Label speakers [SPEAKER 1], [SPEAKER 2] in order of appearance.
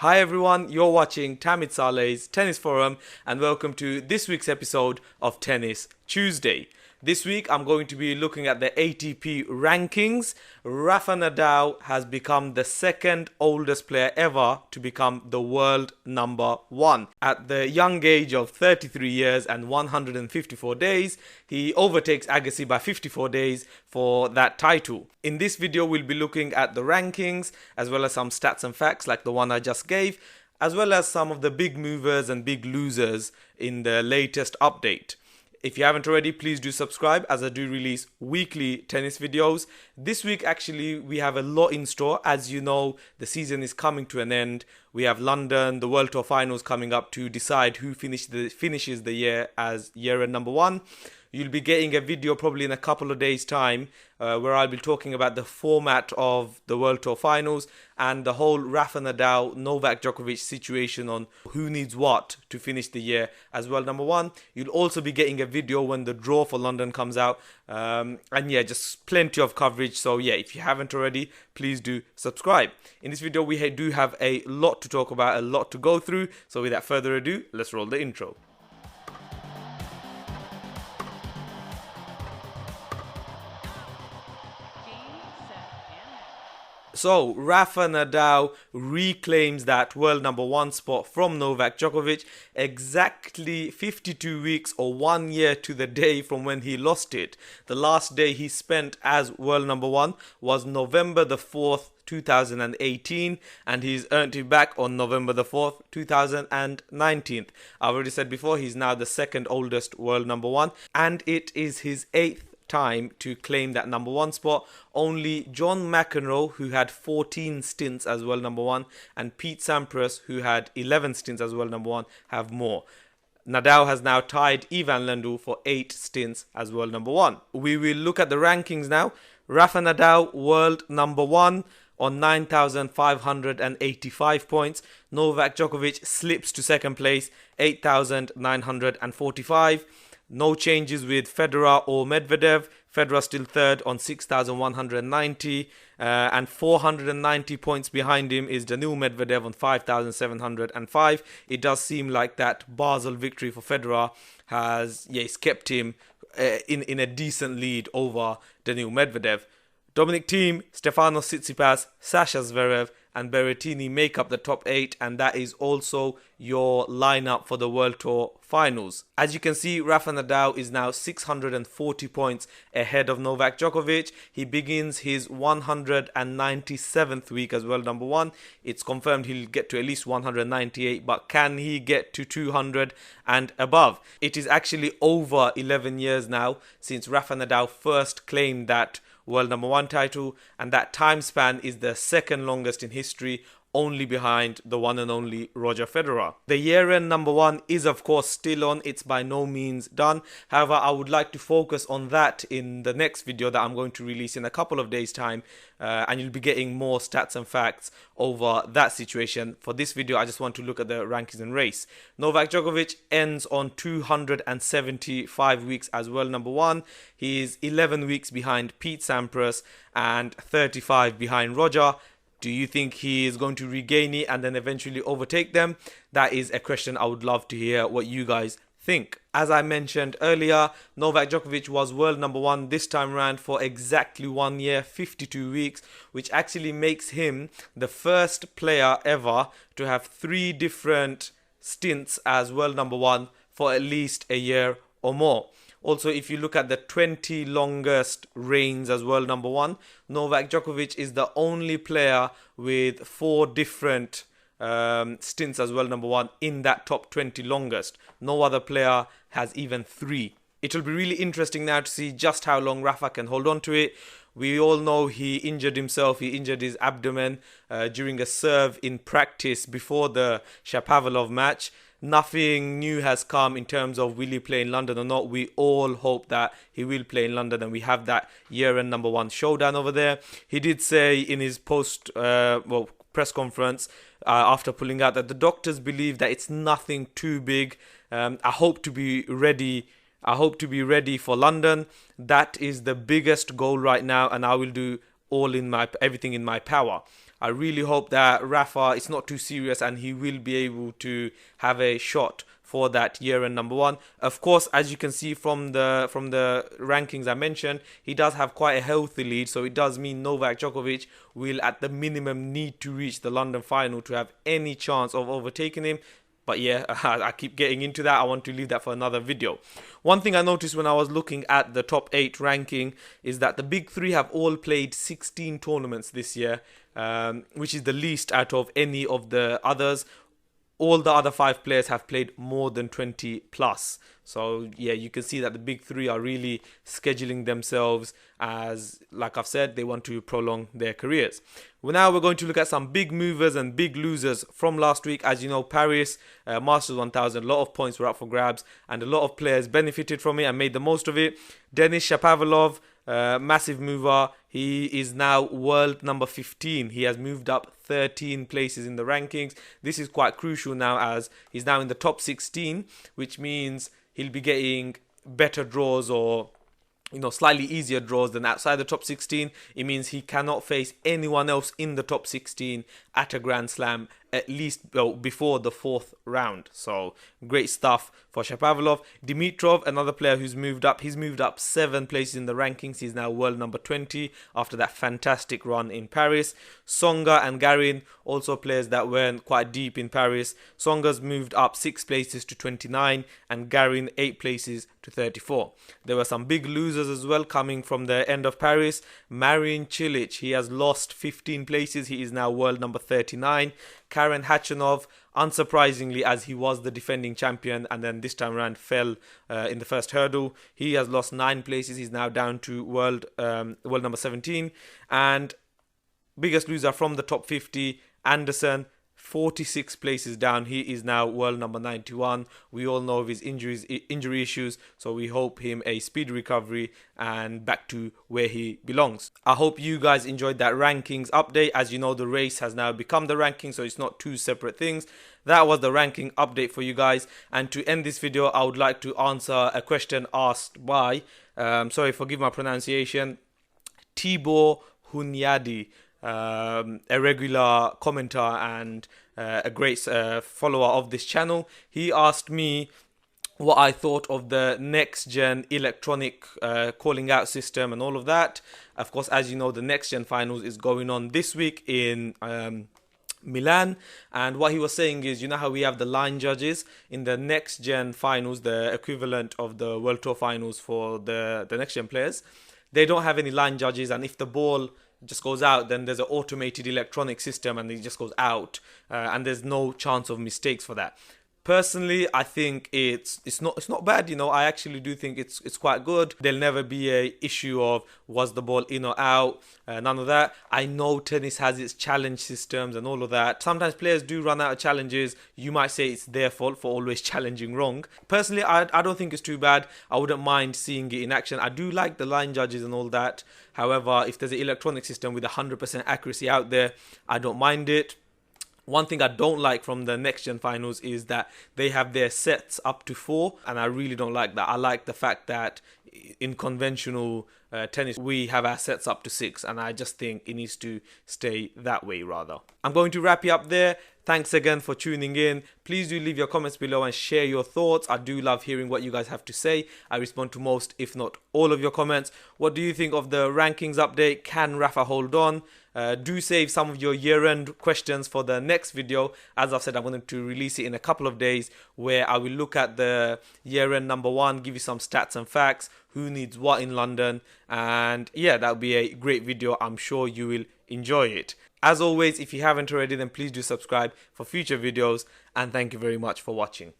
[SPEAKER 1] Hi everyone, you're watching Tamit Saleh's Tennis Forum and welcome to this week's episode of Tennis Tuesday. This week I'm going to be looking at the ATP Rankings. Rafa Nadal has become the second oldest player ever to become the world number one. At the young age of 33 years and 154 days, he overtakes Agassi by 54 days for that title. In this video we'll be looking at the rankings as well as some stats and facts like the one I just gave, as well as some of the big movers and big losers in the latest update. If you haven't already, please do subscribe as I do release weekly tennis videos. This week actually we have a lot in store. As you know, the season is coming to an end. We have London, the World Tour finals coming up to decide who finishes the year as year-end number one. You'll be getting a video probably in a couple of days' time where I'll be talking about the format of the World Tour finals and the whole Rafa Nadal, Novak Djokovic situation on who needs what to finish the year as world number one. You'll also be getting a video when the draw for London comes out. And yeah, just plenty of coverage. So yeah, if you haven't already, please do subscribe. In this video, we do have a lot to talk about, a lot to go through. So without further ado, let's roll the intro. So, Rafa Nadal reclaims that world number one spot from Novak Djokovic exactly 52 weeks or 1 year to the day from when he lost it. The last day he spent as world number one was November the 4th, 2018, and he's earned it back on November the 4th, 2019. I've already said before, he's now the second oldest world number one, and it is his 8th time to claim that number one spot. Only John McEnroe, who had 14 stints as world number one, and Pete Sampras, who had 11 stints as world number one, have more. Nadal has now tied Ivan Lendl for 8 stints as world number one. We will look at the rankings now. Rafa Nadal, world number one on 9,585 points. Novak Djokovic slips to second place, 8,945. No changes with Federer or Medvedev. Federer still third on 6,190 and 490 points behind him is Daniil Medvedev on 5,705. It does seem like that Basel victory for Federer has kept him in a decent lead over Daniil Medvedev. Dominic Thiem, Stefanos Tsitsipas, Sasha Zverev and Berrettini make up the top 8, and that is also your lineup for the World Tour finals. As you can see, Rafa Nadal is now 640 points ahead of Novak Djokovic. He begins his 197th week as world number one. It's confirmed he'll get to at least 198, but can he get to 200 and above? It is actually over 11 years now since Rafa Nadal first claimed that world number one title, and that time span is the second longest in history, only behind the one and only Roger Federer. The year-end number one is of course still on. It's by no means done. However, I would like to focus on that in the next video that I'm going to release in a couple of days' time, and you'll be getting more stats and facts over that situation. For this video, I just want to look at the rankings and race. Novak Djokovic ends on 275 weeks as world number one. He is 11 weeks behind Pete Sampras and 35 behind Roger. Do you think he is going to regain it and then eventually overtake them? That is a question I would love to hear what you guys think. As I mentioned earlier, Novak Djokovic was world number one this time around for exactly 1 year, 52 weeks, which actually makes him the first player ever to have 3 different stints as world number one for at least a year or more. Also, if you look at the 20 longest reigns as world number one, Novak Djokovic is the only player with 4 different stints as world number one in that top 20 longest. No other player has even 3. It will be really interesting now to see just how long Rafa can hold on to it. We all know he injured himself. He injured his abdomen during a serve in practice before the Shapovalov match. Nothing new has come in terms of will he play in London or not. We all hope that he will play in London and we have that year-end number one showdown over there. He did say in his press conference after pulling out that the doctors believe that it's nothing too big. I hope to be ready for London. That is the biggest goal right now, and I will do everything in my power. I really hope that Rafa is not too serious and he will be able to have a shot for that year-end number one. Of course, as you can see from the rankings I mentioned, he does have quite a healthy lead, so it does mean Novak Djokovic will at the minimum need to reach the London final to have any chance of overtaking him. But yeah, I keep getting into that. I want to leave that for another video. One thing I noticed when I was looking at the top 8 ranking is that the big 3 have all played 16 tournaments this year, which is the least out of any of the others. All the other 5 players have played more than 20 plus. So yeah, you can see that the big 3 are really scheduling themselves as, like I've said, they want to prolong their careers. Well, now we're going to look at some big movers and big losers from last week. As you know, Paris Masters 1000, a lot of points were up for grabs and a lot of players benefited from it and made the most of it. Denis Shapovalov, massive mover. He is now world number 15. He has moved up 13 places in the rankings. This is quite crucial now as he's now in the top 16, which means he'll be getting better draws or slightly easier draws than outside the top 16. It means he cannot face anyone else in the top 16 at a Grand Slam at least before the 4th round. So great stuff for Shapovalov. Dimitrov, another player who's moved up. He's moved up 7 places in the rankings. He's now world number 20 after that fantastic run in Paris. Tsonga and Garin, also players that went quite deep in Paris. Tsonga's moved up 6 places to 29 and Garin 8 places to 34. There were some big losers as well coming from the end of Paris. Marin Cilic, he has lost 15 places. He is now world number 39. Karen Khachanov, unsurprisingly, as he was the defending champion and then this time around fell in the first hurdle. He has lost 9 places. He's now down to world number 17. And biggest loser from the top 50, Anderson, 46 places down. He is now world number 91. We all know of his injury issues, so we hope him a speedy recovery and back to where he belongs. I hope you guys enjoyed that rankings update. As you know, the race has now become the ranking, so it's not 2 separate things. That was the ranking update for you guys. And to end this video, I would like to answer a question asked by, sorry, forgive my pronunciation, Tibor Hunyadi. A regular commenter and a great follower of this channel. He asked me what I thought of the next gen electronic calling out system and all of that. Of course, as you know, the next gen finals is going on this week in Milan, and what he was saying is, you know how we have the line judges in the next gen finals, the equivalent of the World Tour finals for the next gen players, they don't have any line judges, and if the ball just goes out, then there's an automated electronic system and it just goes out, and there's no chance of mistakes for that. Personally, I think it's not bad. I actually do think it's quite good. There'll never be a issue of was the ball in or out, none of that. I know tennis has its challenge systems and all of that. Sometimes players do run out of challenges. You might say it's their fault for always challenging wrong. Personally, I don't think it's too bad. I wouldn't mind seeing it in action. I do like the line judges and all that. However, if there's an electronic system with 100% accuracy out there, I don't mind it. One thing I don't like from the next gen finals is that they have their sets up to 4, and I really don't like that. I like the fact that in conventional tennis we have our sets up to 6, and I just think it needs to stay that way rather. I'm going to wrap you up there. Thanks again for tuning in. Please do leave your comments below and share your thoughts. I do love hearing what you guys have to say. I respond to most, if not all, of your comments. What do you think of the rankings update? Can Rafa hold on? Do save some of your year-end questions for the next video. As I've said, I'm going to release it in a couple of days where I will look at the year-end number 1, give you some stats and facts, who needs what in London, and yeah, that'll be a great video. I'm sure you will enjoy it. As always, if you haven't already, then please do subscribe for future videos, and thank you very much for watching.